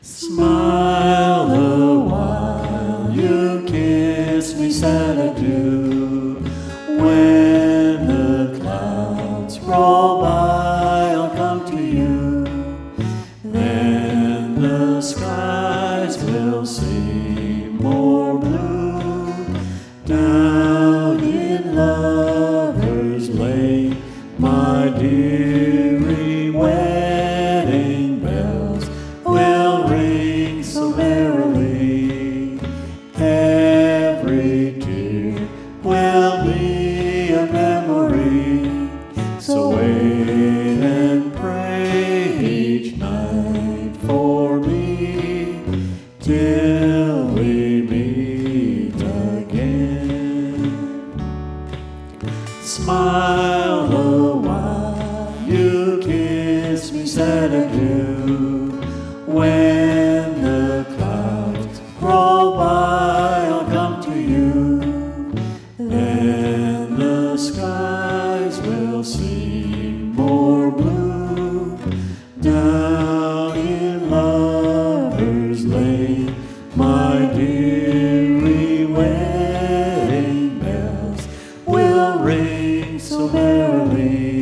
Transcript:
Smile a while, you kiss me sad adieu. When the clouds roll by, I'll come to you. Then the skies will seem more blue. Down in Lover's Lane, my dearie, wedding bells will ring so merrily. Every tear will be a memory. So wait and pray each night for me till we meet again. Smile a while, you kiss me sad adieu. When the clouds roll by, I'll come to you. Then the skies will seem more blue. Down in Lover's Lane, my dearie, wedding bells will ring so merrily.